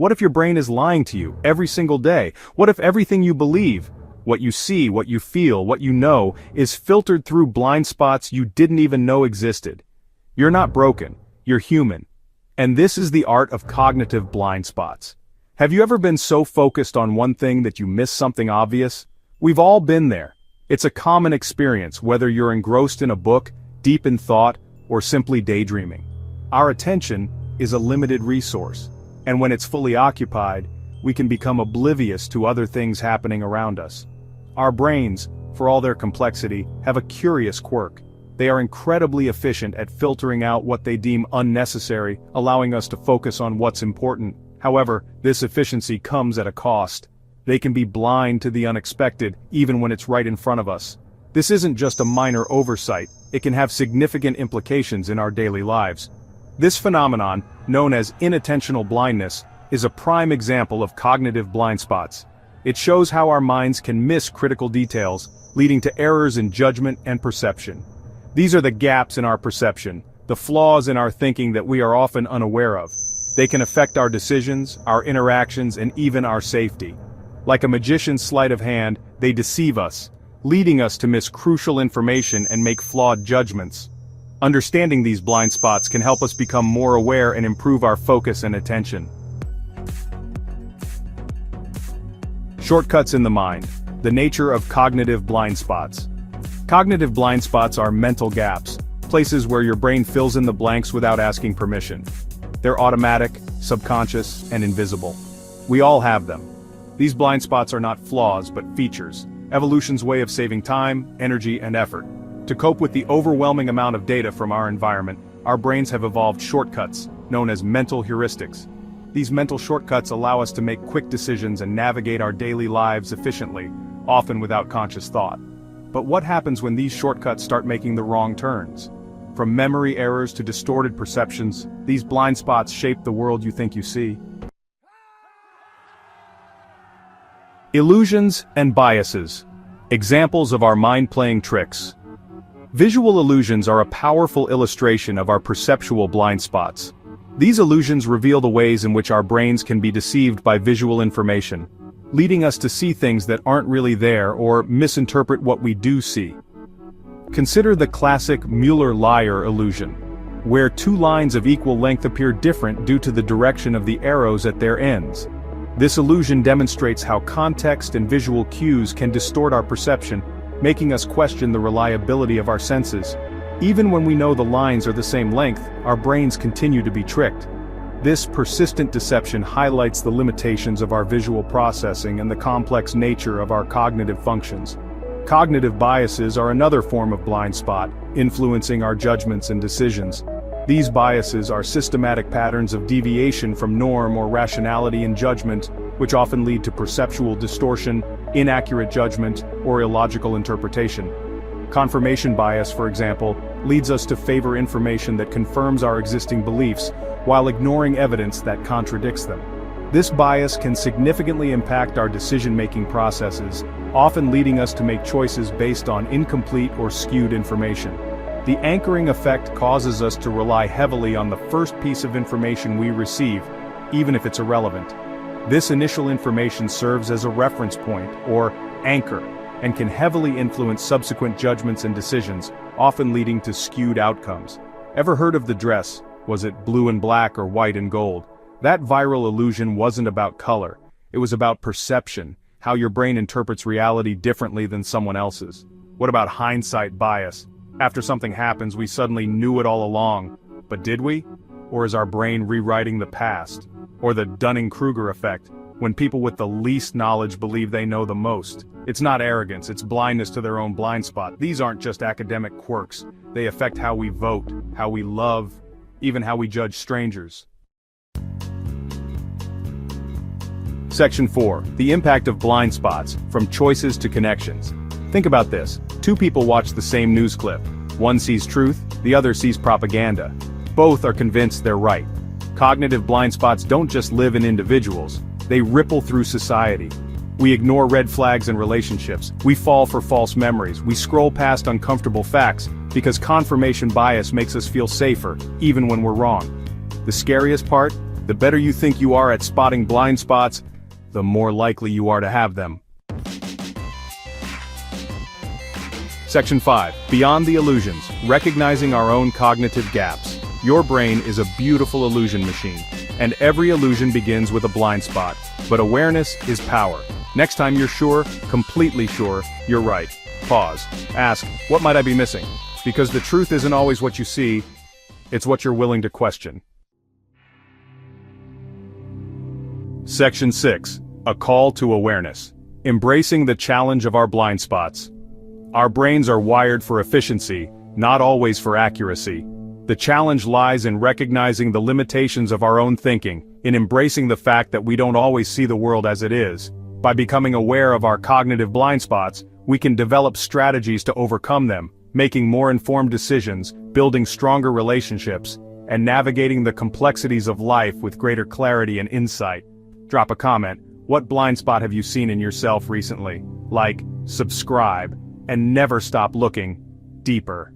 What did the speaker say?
What if your brain is lying to you every single day? What if everything you believe, what you see, what you feel, what you know, is filtered through blind spots you didn't even know existed? You're not broken, you're human. And this is the art of cognitive blind spots. Have you ever been so focused on one thing that you miss something obvious? We've all been there. It's a common experience, whether you're engrossed in a book, deep in thought, or simply daydreaming. Our attention is a limited resource, and when it's fully occupied, we can become oblivious to other things happening around us. Our brains, for all their complexity, have a curious quirk. They are incredibly efficient at filtering out what they deem unnecessary, allowing us to focus on what's important. However, this efficiency comes at a cost. They can be blind to the unexpected, even when it's right in front of us. This isn't just a minor oversight, it can have significant implications in our daily lives. This phenomenon, known as inattentional blindness, is a prime example of cognitive blind spots. It shows how our minds can miss critical details, leading to errors in judgment and perception. These are the gaps in our perception, the flaws in our thinking that we are often unaware of. They can affect our decisions, our interactions, and even our safety. Like a magician's sleight of hand, they deceive us, leading us to miss crucial information and make flawed judgments. Understanding these blind spots can help us become more aware and improve our focus and attention. Shortcuts in the mind. The nature of cognitive blind spots. Cognitive blind spots are mental gaps, places where your brain fills in the blanks without asking permission. They're automatic, subconscious, and invisible. We all have them. These blind spots are not flaws, but features, evolution's way of saving time, energy, and effort. To cope with the overwhelming amount of data from our environment, our brains have evolved shortcuts, known as mental heuristics. These mental shortcuts allow us to make quick decisions and navigate our daily lives efficiently, often without conscious thought. But what happens when these shortcuts start making the wrong turns? From memory errors to distorted perceptions, these blind spots shape the world you think you see. Illusions and biases. Examples of our mind playing tricks. Visual illusions are a powerful illustration of our perceptual blind spots. These illusions reveal the ways in which our brains can be deceived by visual information, leading us to see things that aren't really there or misinterpret what we do see. Consider the classic Mueller-Lyer illusion, where two lines of equal length appear different due to the direction of the arrows at their ends. This illusion demonstrates how context and visual cues can distort our perception, making us question the reliability of our senses. Even when we know the lines are the same length, our brains continue to be tricked. This persistent deception highlights the limitations of our visual processing and the complex nature of our cognitive functions. Cognitive biases are another form of blind spot, influencing our judgments and decisions. These biases are systematic patterns of deviation from norm or rationality in judgment, which often lead to perceptual distortion, inaccurate judgment, or illogical interpretation. Confirmation bias, for example, leads us to favor information that confirms our existing beliefs, while ignoring evidence that contradicts them. This bias can significantly impact our decision-making processes, often leading us to make choices based on incomplete or skewed information. The anchoring effect causes us to rely heavily on the first piece of information we receive, even if it's irrelevant. This initial information serves as a reference point, or anchor, and can heavily influence subsequent judgments and decisions, often leading to skewed outcomes. Ever heard of the dress? Was it blue and black or white and gold? That viral illusion wasn't about color. It was about perception, how your brain interprets reality differently than someone else's. What about hindsight bias? After something happens, we suddenly knew it all along. But did we? Or is our brain rewriting the past? Or the Dunning-Kruger effect, when people with the least knowledge believe they know the most? It's not arrogance, it's blindness to their own blind spot. These aren't just academic quirks. They affect how we vote, how we love, even how we judge strangers. Section 4. The impact of blind spots, from choices to connections. Think about this. Two people watch the same news clip. One sees truth, the other sees propaganda. Both are convinced they're right. Cognitive blind spots don't just live in individuals, they ripple through society. We ignore red flags in relationships, we fall for false memories, we scroll past uncomfortable facts, because confirmation bias makes us feel safer, even when we're wrong. The scariest part? The better you think you are at spotting blind spots, the more likely you are to have them. Section 5. Beyond the illusions, recognizing our own cognitive gaps. Your brain is a beautiful illusion machine, and every illusion begins with a blind spot. But awareness is power. Next time you're sure, completely sure, you're right. Pause. Ask, what might I be missing? Because the truth isn't always what you see, it's what you're willing to question. Section 6. A call to awareness. Embracing the challenge of our blind spots. Our brains are wired for efficiency, not always for accuracy. The challenge lies in recognizing the limitations of our own thinking, in embracing the fact that we don't always see the world as it is. By becoming aware of our cognitive blind spots, we can develop strategies to overcome them, making more informed decisions, building stronger relationships, and navigating the complexities of life with greater clarity and insight. Drop a comment. What blind spot have you seen in yourself recently? Like, subscribe, and never stop looking deeper.